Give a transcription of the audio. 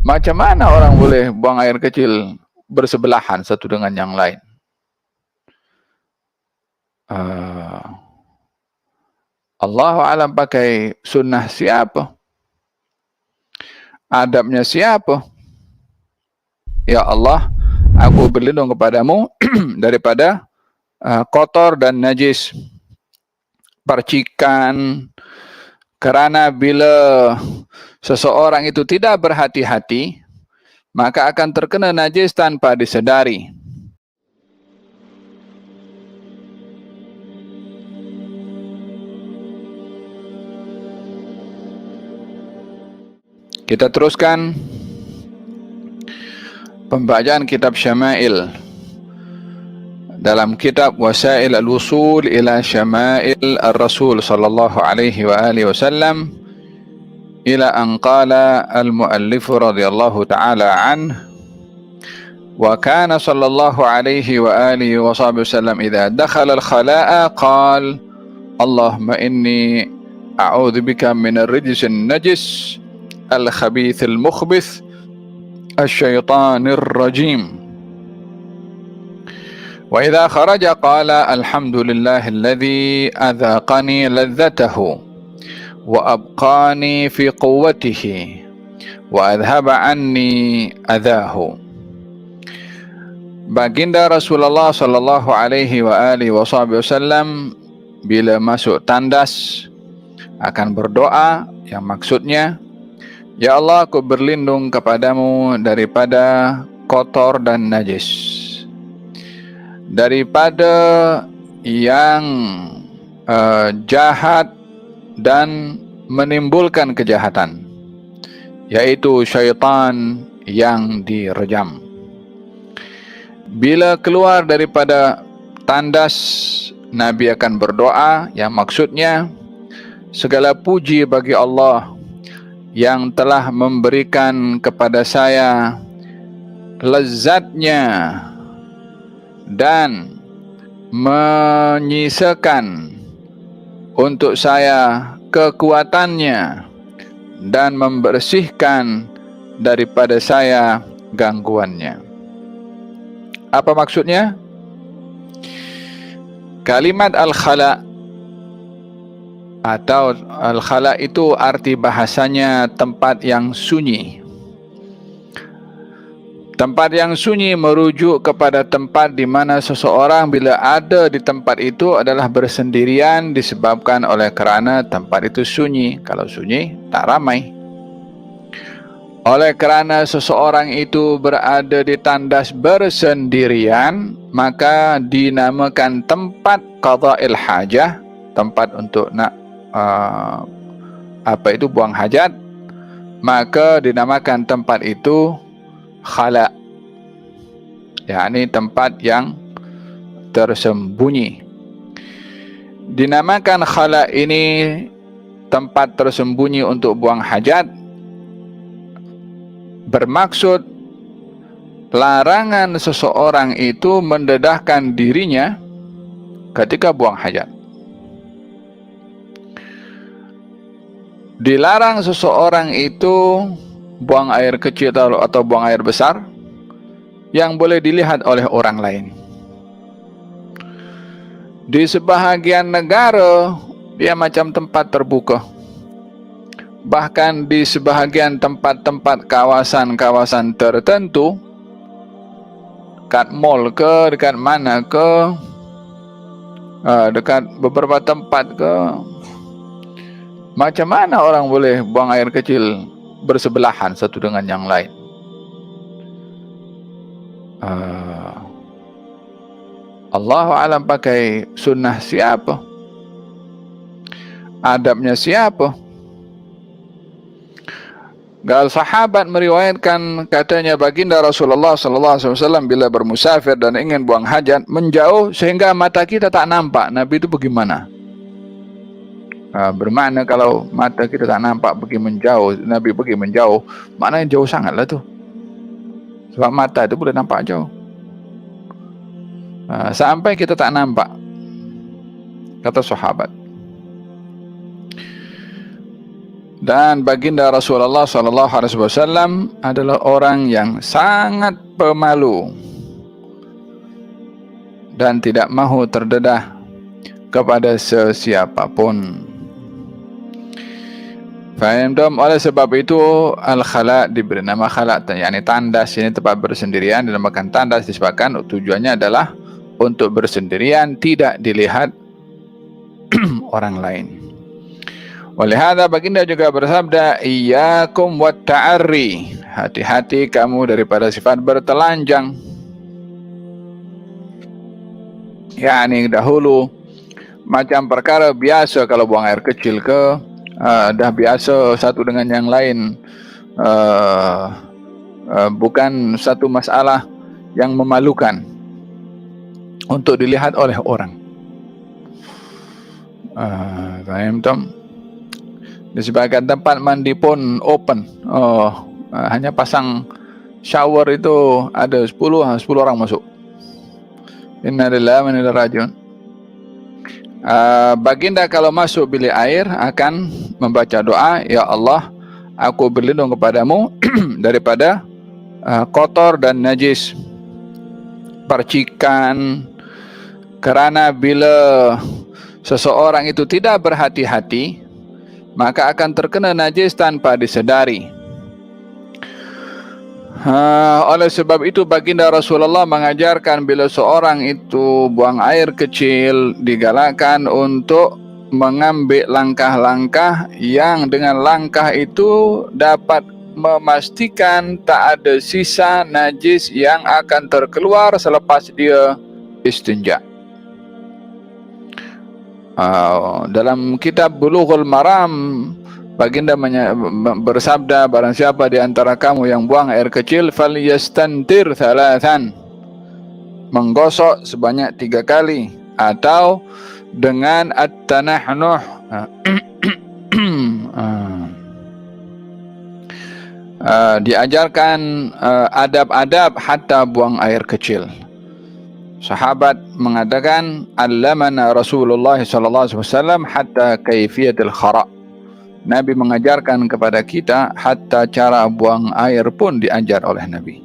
Macam mana orang boleh buang air kecil bersebelahan satu dengan yang lain? Allahu alam pakai sunnah siapa? Adabnya siapa? Ya Allah, aku berlindung kepadamu daripada kotor dan najis, percikan, karena bila seseorang itu tidak berhati-hati, maka akan terkena najis tanpa disedari. Kita teruskan pembacaan kitab Syama'il dalam kitab Wasail al-Wusul ila Syama'il ar-Rasul sallallahu alaihi wa alihi wasallam ila an qala al-muallif radhiyallahu ta'ala anhu wa kana sallallahu alaihi wa alihi wa sahbihi wasallam idza dakhala al-khala'a qala Allahumma inni a'udzu bika min ar-rijsi an-najis al-khabith al-mukhbith asy-syaithanir rajim. Wa idza kharaja qala alhamdulillahilladzi adzaqani ladzatahu wa abqani fi quwwatihi wa adhaba anni adahu. Baginda Rasulullah sallallahu alaihi wa alihi wasallam bila masuk tandas akan berdoa yang maksudnya, ya Allah, aku berlindung kepadamu daripada kotor dan najis, daripada yang jahat dan menimbulkan kejahatan, yaitu syaitan yang direjam. Bila keluar daripada tandas, Nabi akan berdoa yang maksudnya, segala puji bagi Allah yang telah memberikan kepada saya lezatnya dan menyisakan untuk saya kekuatannya dan membersihkan daripada saya gangguannya. Apa maksudnya? Kalimat al-khala atau al-khala itu arti bahasanya tempat yang sunyi. Tempat yang sunyi merujuk kepada tempat di mana seseorang bila ada di tempat itu adalah bersendirian disebabkan oleh kerana tempat itu sunyi. Kalau sunyi, tak ramai. Oleh kerana seseorang itu berada di tandas bersendirian, maka dinamakan tempat qada'il hajah, tempat untuk nak buang hajat, maka dinamakan tempat itu khala, yakni tempat yang tersembunyi. Dinamakan khala ini tempat tersembunyi untuk buang hajat, bermaksud larangan seseorang itu mendedahkan dirinya ketika buang hajat. Dilarang seseorang itu buang air kecil atau buang air besar yang boleh dilihat oleh orang lain. Di sebahagian negara dia macam tempat terbuka. Bahkan di sebahagian tempat-tempat kawasan-kawasan tertentu, dekat mall ke, dekat mana ke, dekat beberapa tempat ke, macam mana orang boleh buang air kecil bersebelahan satu dengan yang lain? Allahu alam pakai sunnah siapa? Adabnya siapa? Gal sahabat meriwayatkan katanya baginda Rasulullah sallallahu alaihi wasallam bila bermusafir dan ingin buang hajat menjauh sehingga mata kita tak nampak. Nabi itu bagaimana? Bermakna kalau mata kita tak nampak pergi menjauh, Nabi pergi menjauh, maknanya jauh sangatlah tu. Sebab mata itu boleh nampak jauh. Sampai kita tak nampak, kata sahabat. Dan baginda Rasulullah SAW adalah orang yang sangat pemalu dan tidak mahu terdedah kepada sesiapapun. Faham? Oleh sebab itu al-khala diberi nama khala, yakni tandas. Ini tempat bersendirian, dinamakan tandas disebabkan tujuannya adalah untuk bersendirian, tidak dilihat orang lain. Oleh hadza baginda juga bersabda, iyyakum wat ta'arri, hati-hati kamu daripada sifat bertelanjang. yakni dahulu macam perkara biasa kalau buang air kecil ke dah biasa satu dengan yang lain, bukan satu masalah yang memalukan untuk dilihat oleh orang. Faham tak? Di sebagian tempat mandi pun open, hanya pasang shower itu ada 10 orang masuk. Inna lillahi wa inna ilaihi raji'un. Baginda kalau masuk bilik air akan membaca doa, ya Allah, aku berlindung kepadamu daripada kotor dan najis, percikan, kerana bila seseorang itu tidak berhati-hati maka akan terkena najis tanpa disedari. Oleh sebab itu baginda Rasulullah mengajarkan bila seorang itu buang air kecil, digalakkan untuk mengambil langkah-langkah yang dengan langkah itu dapat memastikan tak ada sisa najis yang akan terkeluar selepas dia istinja. Dalam kitab Bulughul Maram baginda bersabda, barang siapa di antara kamu yang buang air kecil falyastantir thalathan, menggosok sebanyak 3 kali, atau dengan at-tanahnuh, diajarkan adab-adab hatta buang air kecil. Sahabat mengatakan, allamana Rasulullah sallallahu alaihi wasallam hatta kaifiyatul khara'. Nabi mengajarkan kepada kita hatta cara buang air pun diajar oleh Nabi.